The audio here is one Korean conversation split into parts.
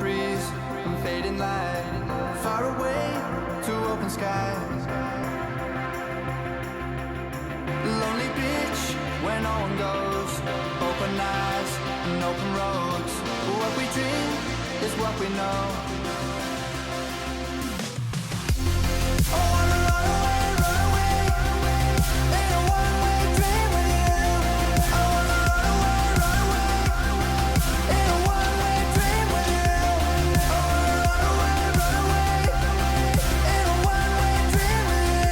breeze and fading light, far away to open skies. Lonely beach where no one goes, open eyes and open roads. What we dream is what we know. I wanna run away, in a one-way dream with you. I wanna run away, in a one-way dream with you. I wanna run away, in a one-way dream with you.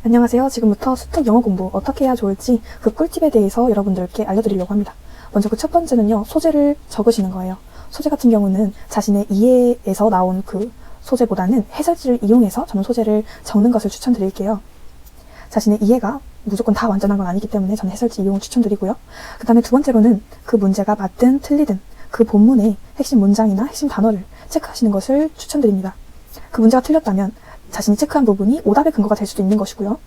안녕하세요. 지금부터 수특 영어 공부 어떻게 해야 좋을지 그 꿀팁에 대해서 여러분들께 알려드리려고 합니다. 먼저 그 첫 번째는요. 소재를 적으시는 거예요. 소재 같은 경우는 자신의 이해에서 나온 그 소재보다는 해설지를 이용해서 저는 소재를 적는 것을 추천드릴게요. 자신의 이해가 무조건 다 완전한 건 아니기 때문에 저는 해설지 이용을 추천드리고요. 그 다음에 두 번째로는 그 문제가 맞든 틀리든 그 본문의 핵심 문장이나 핵심 단어를 체크하시는 것을 추천드립니다. 그 문제가 틀렸다면 자신이 체크한 부분이 오답의 근거가 될 수도 있는 것이고요.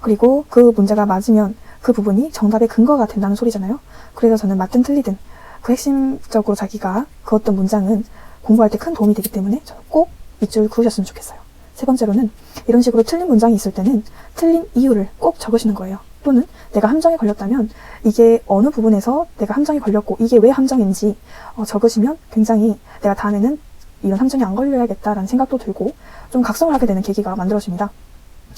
그리고 그 문제가 맞으면 그 부분이 정답의 근거가 된다는 소리잖아요. 그래서 저는 맞든 틀리든 그 핵심적으로 자기가 그 어떤 문장은 공부할 때 큰 도움이 되기 때문에 저는 꼭 밑줄 그으셨으면 좋겠어요. 세 번째로는 이런 식으로 틀린 문장이 있을 때는 틀린 이유를 꼭 적으시는 거예요. 또는 내가 함정에 걸렸다면 이게 어느 부분에서 내가 함정에 걸렸고 이게 왜 함정인지 적으시면 굉장히 내가 다음에는 이런 함정에 안 걸려야겠다라는 생각도 들고 좀 각성을 하게 되는 계기가 만들어집니다.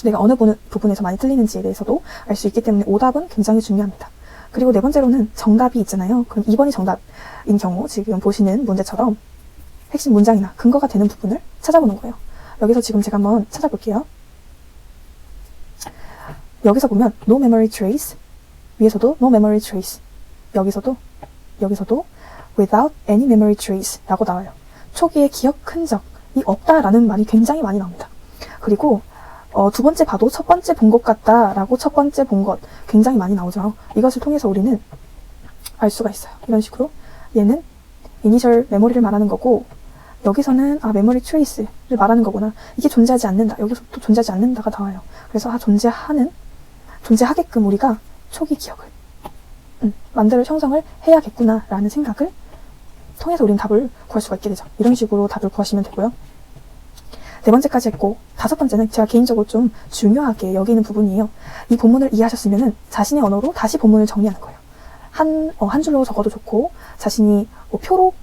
내가 어느 부분에서 많이 틀리는지에 대해서도 알 수 있기 때문에 오답은 굉장히 중요합니다. 그리고 네 번째로는 정답이 있잖아요. 그럼 2번이 정답인 경우 지금 보시는 문제처럼 핵심 문장이나 근거가 되는 부분을 찾아보는 거예요. 여기서 지금 제가 한번 찾아볼게요. 여기서 보면 no memory trace, 위에서도 no memory trace, 여기서도 without any memory trace 라고 나와요. 초기의 기억 흔적이 없다라는 말이 굉장히 많이 나옵니다. 그리고 두 번째 봐도 첫 번째 본 것 같다라고 첫 번째 본 것 굉장히 많이 나오죠. 이것을 통해서 우리는 알 수가 있어요. 이런 식으로 얘는 이니셜 메모리를 말하는 거고 여기서는 메모리 트레이스를 말하는 거구나. 이게 존재하지 않는다. 여기서 또 존재하지 않는다가 나와요. 그래서 존재하게끔 우리가 초기 기억을 형성을 해야겠구나라는 생각을 통해서 우리는 답을 구할 수가 있게 되죠. 이런 식으로 답을 구하시면 되고요. 네 번째까지 했고 다섯 번째는 제가 개인적으로 좀 중요하게 여기는 부분이에요. 이 본문을 이해하셨으면은 자신의 언어로 다시 본문을 정리하는 거예요. 한 줄로 적어도 좋고 자신이 표로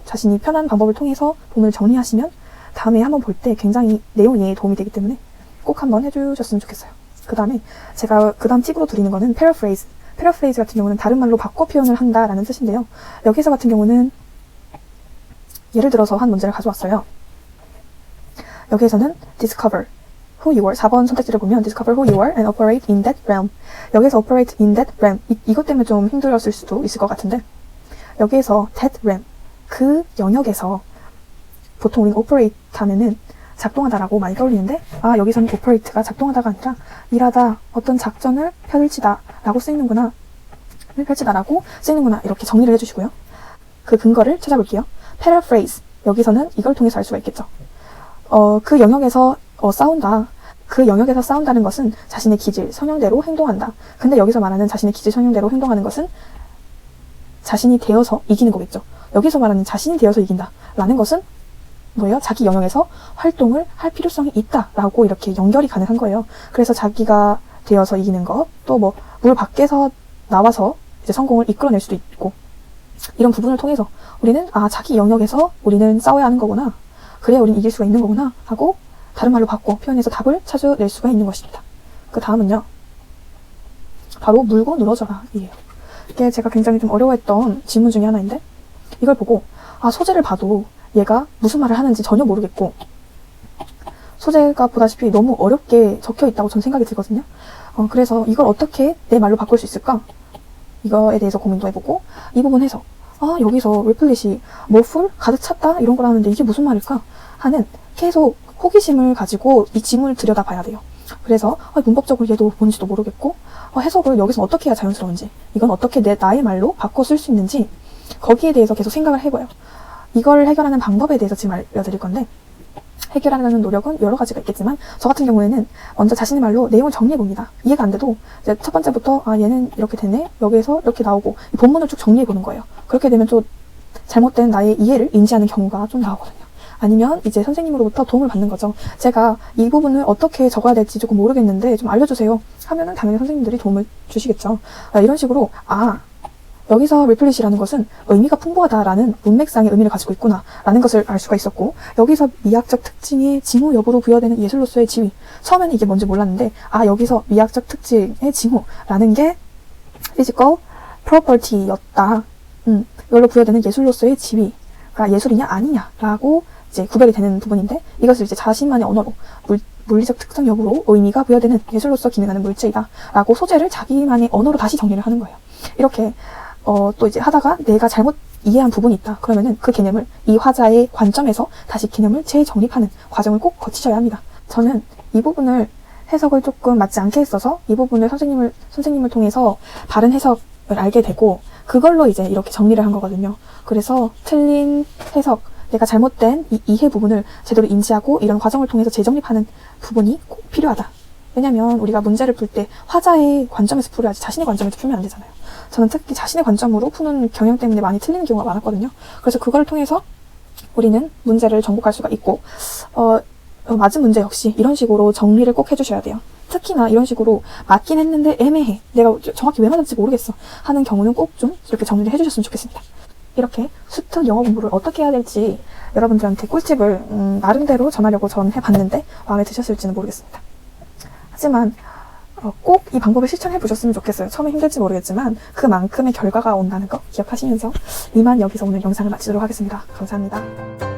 자신이 편한 방법을 통해서 본문을 정리하시면 다음에 한번 볼 때 굉장히 내용 이해에 도움이 되기 때문에 꼭 한번 해주셨으면 좋겠어요. 그 다음에 제가 그 다음 팁으로 드리는 거는 paraphrase. 패러프레이즈 같은 경우는 다른 말로 바꿔 표현을 한다라는 뜻인데요. 여기서 같은 경우는 예를 들어서 한 문제를 가져왔어요. 여기에서는 discover who you are. 4번 선택지를 보면 discover who you are and operate in that realm. 여기서 operate in that realm. 이것 때문에 좀 힘들었을 수도 있을 것 같은데 여기에서 that realm. 그 영역에서 보통 우리는 operate 하면은 작동하다라고 많이 떠올리는데 여기서는 operate가 작동하다가 아니라 일하다, 어떤 작전을 펼치다라고 쓰이는구나. 이렇게 정리를 해주시고요. 그 근거를 찾아볼게요. paraphrase. 여기서는 이걸 통해서 알 수가 있겠죠. 그 영역에서 싸운다. 그 영역에서 싸운다는 것은 자신의 기질, 성향대로 행동한다. 근데 여기서 말하는 자신의 기질, 성향대로 행동하는 것은 자신이 되어서 이기는 거겠죠. 여기서 말하는 자신이 되어서 이긴다. 라는 것은 뭐예요? 자기 영역에서 활동을 할 필요성이 있다라고 이렇게 연결이 가능한 거예요. 그래서 자기가 되어서 이기는 것, 또 물 밖에서 나와서 이제 성공을 이끌어낼 수도 있고 이런 부분을 통해서 우리는 자기 영역에서 우리는 싸워야 하는 거구나. 그래야 우리는 이길 수가 있는 거구나 하고 다른 말로 바꿔 표현해서 답을 찾아낼 수가 있는 것입니다. 그 다음은요. 바로 물고 늘어져라 이에요. 이게 제가 굉장히 좀 어려워했던 질문 중에 하나인데 이걸 보고 소재를 봐도 얘가 무슨 말을 하는지 전혀 모르겠고 소재가 보다시피 너무 어렵게 적혀 있다고 전 생각이 들거든요. 그래서 이걸 어떻게 내 말로 바꿀 수 있을까? 이거에 대해서 고민도 해보고, 이 부분 해서 여기서 리플릿이 뭐 풀? 가득 찼다? 이런 걸 하는데 이게 무슨 말일까? 하는 계속 호기심을 가지고 이 지문을 들여다봐야 돼요. 그래서 문법적으로 얘도 뭔지도 모르겠고, 해석을 여기서 어떻게 해야 자연스러운지, 이건 어떻게 나의 말로 바꿔 쓸 수 있는지, 거기에 대해서 계속 생각을 해봐요. 이걸 해결하는 방법에 대해서 지금 알려드릴 건데, 해결하려는 노력은 여러 가지가 있겠지만, 저 같은 경우에는 먼저 자신의 말로 내용을 정리해봅니다. 이해가 안 돼도 이제 첫 번째부터 얘는 이렇게 되네, 여기에서 이렇게 나오고, 이 본문을 쭉 정리해보는 거예요. 그렇게 되면 좀 잘못된 나의 이해를 인지하는 경우가 좀 나오거든요. 아니면 이제 선생님으로부터 도움을 받는 거죠. 제가 이 부분을 어떻게 적어야 될지 조금 모르겠는데 좀 알려주세요 하면은 당연히 선생님들이 도움을 주시겠죠. 이런 식으로 여기서 리플릿이라는 것은 의미가 풍부하다라는 문맥상의 의미를 가지고 있구나 라는 것을 알 수가 있었고, 여기서 미학적 특징의 징후 여부로 부여되는 예술로서의 지위, 처음에는 이게 뭔지 몰랐는데 여기서 미학적 특징의 징후라는 게 physical property였다. 이걸로 부여되는 예술로서의 지위가 예술이냐 아니냐라고 이제 구별이 되는 부분인데, 이것을 이제 자신만의 언어로 물리적 특성 여부로 의미가 부여되는 예술로서 기능하는 물체이다 라고 소재를 자기만의 언어로 다시 정리를 하는 거예요. 이렇게 또 이제 하다가 내가 잘못 이해한 부분이 있다 그러면은 그 개념을 이 화자의 관점에서 다시 개념을 재정립하는 과정을 꼭 거치셔야 합니다. 저는 이 부분을 해석을 조금 맞지 않게 했어서 이 부분을 선생님을 통해서 바른 해석을 알게 되고, 그걸로 이제 이렇게 정리를 한 거거든요. 그래서 틀린 해석, 내가 잘못된 이해 부분을 제대로 인지하고 이런 과정을 통해서 재정립하는 부분이 꼭 필요하다. 왜냐면 우리가 문제를 풀 때 화자의 관점에서 풀어야지 자신의 관점에서 풀면 안 되잖아요. 저는 특히 자신의 관점으로 푸는 경향 때문에 많이 틀리는 경우가 많았거든요. 그래서 그걸 통해서 우리는 문제를 정복할 수가 있고, 맞은 문제 역시 이런 식으로 정리를 꼭 해주셔야 돼요. 특히나 이런 식으로 맞긴 했는데 애매해, 내가 정확히 왜 맞았는지 모르겠어 하는 경우는 꼭 좀 이렇게 정리를 해주셨으면 좋겠습니다. 이렇게 수특 영어 공부를 어떻게 해야 될지 여러분들한테 꿀팁을 나름대로 전하려고 전 해봤는데 마음에 드셨을지는 모르겠습니다. 하지만 꼭 이 방법을 실천해 보셨으면 좋겠어요. 처음에 힘들지 모르겠지만 그만큼의 결과가 온다는 거 기억하시면서 이만 여기서 오늘 영상을 마치도록 하겠습니다. 감사합니다.